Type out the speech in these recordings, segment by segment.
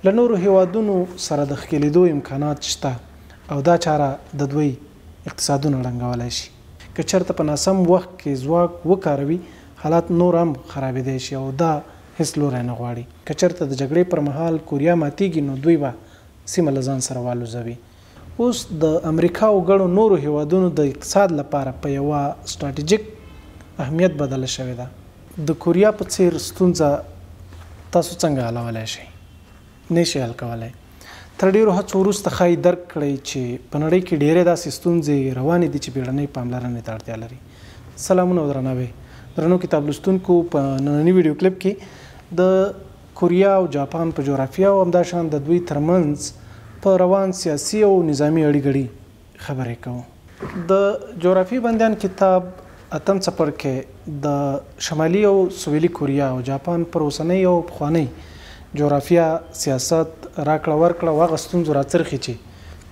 له نورو هیوادونو سره د ښکېلېدو امکانات شته او دا چاره د دوی اقتصادونه ړنګولی شي. که چېرته په ناسم وخت کې ځواک وکاروي حالات نور هم خرابېدی شي او دا هیڅ لوری نه غواړي. که چېرته د جګړې پر مهال کوریا ماتیږي نو دوی به سیمه له ځان سره والوزوي. اوس د امریکا او ګڼو نورو هیوادونو د اقتصاد لپاره په یوه سټراټیجیک اهمیت بدله شوې ده. د کوریا په څیر ستونزه تاسو څنګه حلولی شئ؟ نه شئ حل کولی. تر ډېرو هڅو وروسته ښایي درک کړئ چې په نړۍ کې ډېرې داسې ستونزې روانې دي چې بیړنۍ پاملرنې ته اړتیا لري. سلامونه او درناوی. درنو کتاب لوستونکو، په ننني ویډیو کلیپ کې د کوریا او جاپان په جغرافیه او همداشان د دوی ترمنځ په روان سیاسي او نظامي اړیکې خبرې کوو. د جغرافیې بندیان کتاب اتم څپرکی د شمالي او سویلي کوریا او جاپان پر اوسنۍ او پخوانۍ جغرافیه، سیاست، راکړه ورکړه او هغه ستونزو راڅرخي چې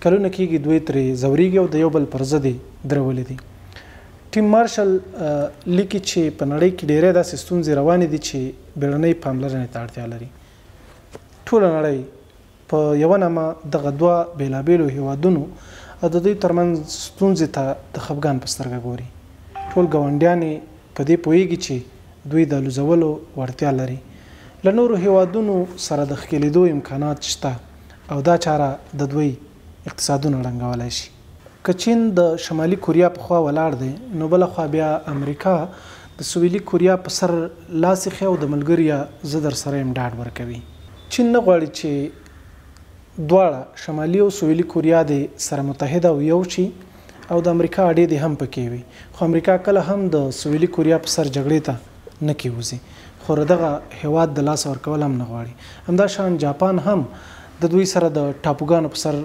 کلونه کېږي دوی ترې ځورېږي او د یو بل پر ضد یې درولې دي. ټیم مارشل لیکي چې په نړۍ کې ډېرې داسې ستونزې روانې دي چې بیړنۍ پاملرنې ته اړتیا لري. ټوله نړۍ په یوه نامه دغه دوه بېلابېلو هیوادونو او د دوی ترمنځ ستونزې ته د خفګان په سترګه ګوري. ټول ګاونډیان یې په دې پوهېږي چې دوی د الوزولو وړتیا لري. له نورو هیوادونو سره د ښکېلېدو امکانات شته او دا چاره د دوی اقتصادونه ړنګولی شي. که چین د شمالي کوریا په خوا ولاړ دی نو بله خوا بیا امریکا د سویلي کوریا په سر لاس ایښی او د ملګري زه در سره یم ډاډ ورکوي. چین نه غواړي چې دواړه شمالي او سویلي کوریا د سره متحده او یو شي او د امریکا اډې دې هم پکې وي. خو امریکا کله هم د سویلي کوریا په سر جګړې ته نه کېوځي، خو دغه هیواد د لاس ورکول هم نه غواړي. همداشان جاپان هم د دوی سره د ټاپوګانو په سر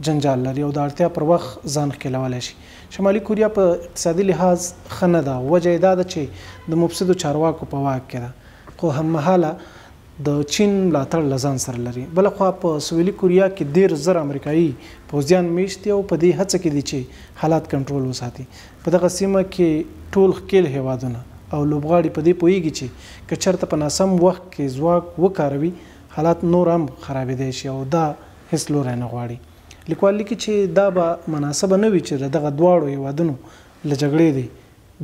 جنجال لري او د اړتیا پر وخت ځان ښکېلولی شي. شمالي کوریا په اقتصادي لحاظ ښه نه ده. وجه یې دا ده چې د مفسدو چارواکو په واک کې ده، خو هممهاله د چین ملاتړ له ځان سره لري. بلخوا په سویلي کوریا کې 10,000 امریکایي پوځیان میشت دي او په دې هڅه کې دي چې حالات کنټرول وساتي. په دغه سیمه کې ټول ښکېل هیوادونه او لوبغاړي په دې پوهېږي چې که چېرته په ناسم وخت کې ځواک وکاروي حالات نور هم خرابېدی شي او دا هیڅ لوری نه غواړي. لیکوال لیکي چې دا به مناسبه نه وي چې دغه دواړو هیوادونو له جګړې دی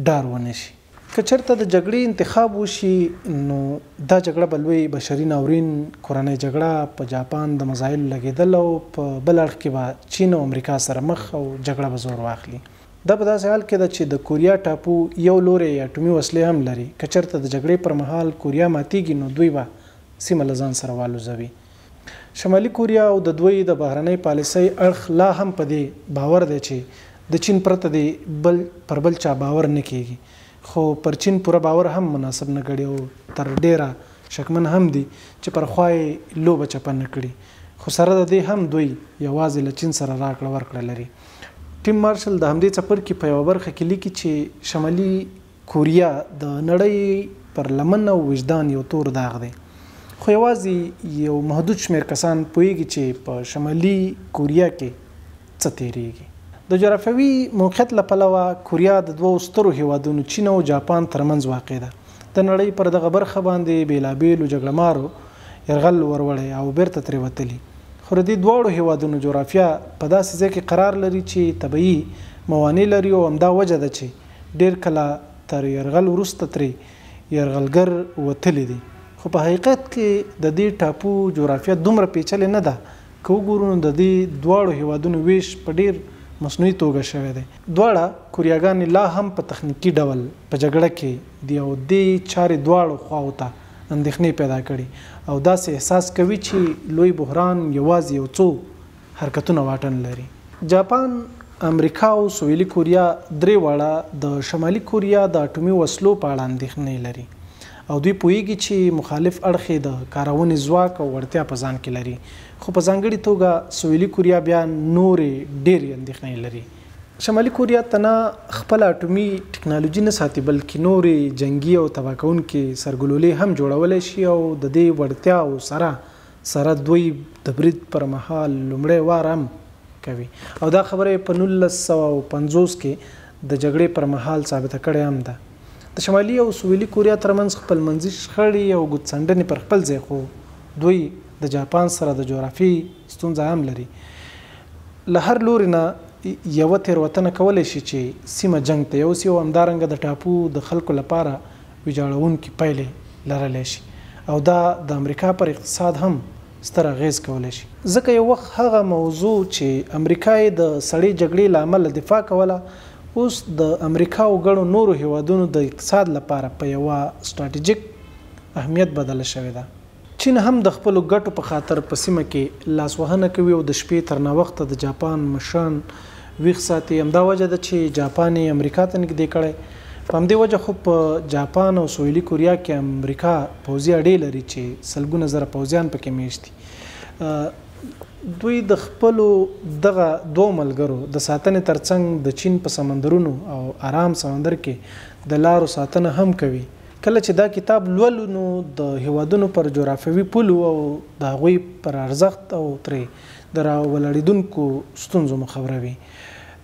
ډار ونه شي. که چېرته د جګړې انتخاب وشي نو دا جګړه به لوی بشري ناورین، کورنۍ جګړه، په جاپان د مزایلو لګېدل او په بل اړخ کې به چین او امریکا سره مخ او جګړه به زور واخلي. دا په داسې حال کې ده چې د کوریا ټاپو یو لوری اټومي وسلې هم لري. که چېرته د جګړې پر مهال کوریا ماتیږي نو دوی به سیمه له ځان سره والوزوي. شمالي کوریا او د دوی د بهرنۍ پالیسۍ اړخ لا هم په دې باور دی چې د چین پرته د پر بل چا باور نه کېږي، خو پر چین پوره باور هم مناسب نه ګڼي او تر ډېره شکمن هم دي چې پر خوا یې لوبه چپه نه کړي. خو سره د دې هم دوی یوازې له چین سره راکړه ورکړه لري. ټیم مارشل د همدې څپرکي په یوه برخه کې لیکي چې شمالي کوریا د نړۍ پر لمن او وجدان یو تور داغ دی، خو یوازې یو محدود شمېر کسان پوهېږي چې په شمالي کوریا کې څه تېرېږي. د جغرافیوي موقعیت له پلوه کوریا د دوو سترو هیوادونو چین او جاپان ترمنځ واقع ده. د نړۍ پر دغه برخه باندې بېلابېلو جګړهمارو یرغل وروړی او بیرته ترې وتلي. خو د دې دواړو هیوادونو جغرافیه په داسې ځای کې قرار لري چې طبیعي موانع لري او همدا وجه ده چې ډېر کله تر یرغل وروسته ترې یرغلګر وتلي دي. خو په حقیقت کې د دې ټاپو جغرافیه دومره پیچلې نه ده. که وګورو نو د دې دواړو هیوادونو ویش په ډېر مصنوعي توګه شوی دی. دواړه کوریاګانې لا هم په تخنیکي ډول په جګړه کې دي او دې چارې دواړو خواو ته اندېښنې پیدا کړي او داسې احساس کوي چې لوی بحران یوازې یو څو حرکتونه واټن لري. جاپان، امریکا او سویلي کوریا درې واړه د شمالي کوریا د اټومي وسلو په اړه اندېښنې لري او دوی پوهېږي چې مخالف اړخ یې د کارونې ځواک او وړتیا په ځان کې لري. خو په ځانګړې توګه سویلي کوریا بیا نورې ډېرې اندېښنې لري. شمالي کوریا تنه خپل اټومي ټکنالوژي نه ساتي بلکې نورې جنګي او تباه کوونکې سرګلولې هم جوړولی شي او د دې وړتیاو سره دوی د برید پر مهال لومړی وار هم کوي او دا خبره په 1950 کې د جګړې پر مهال ثابته کړې هم ده. د شمالي او سویلي کوریا ترمنځ خپلمنځي شخړې او ګوتڅنډنې پر خپل ځای، خو دوی د جاپان سره د جغرافي ستونزه هم لري. له هر لوري نه یوه تېروتنه کولی شي چې سیمه جنګ ته یوسي او همدارنګه د ټاپو د خلکو لپاره ویجاړونکې پایلې لرلی شي او دا د امریکا پر اقتصاد هم ستر اغیز کولی شي. ځکه یو وخت هغه موضوع چې امریکا یې د سړې جګړې له امله دفاع کوله اوس د امریکا او ګڼو نورو هیوادونو د اقتصاد لپاره په یوه سټراټیجیک اهمیت بدله شوې ده. چین هم د خپلو ګټو په خاطر په سیمه کې لاسوهنه کوي او د شپې تر ناوخته د جاپان مشران ویښ ساتي. همدا وجه ده چې جاپان یې امریکا ته نږدې کړی. په همدې وجه خو په جاپان او سویلي کوریا کې امریکا پوځي اډې لري چې سلګونه زره پوځیان پکې میشت دي. دوی د خپلو دغه دوه ملګرو د ساتنې ترڅنګ د چین په سمندرونو او آرام سمندر کې د لارو ساتنه هم کوي. کله چې دا کتاب لولو نو د هیوادونو پر جغرافیوي پولو او د هغوی پر ارزښت او ترې د راولاړېدونکو ستونزو مخبروي.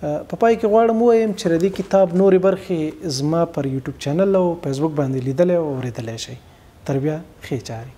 په پای کې غواړم ووایم چې د دې کتاب نورې برخې زما پر یوټیوب چینل او فیسبوک باندې لیدلی او اورېدلی شئ. تر بیا ښې چارې.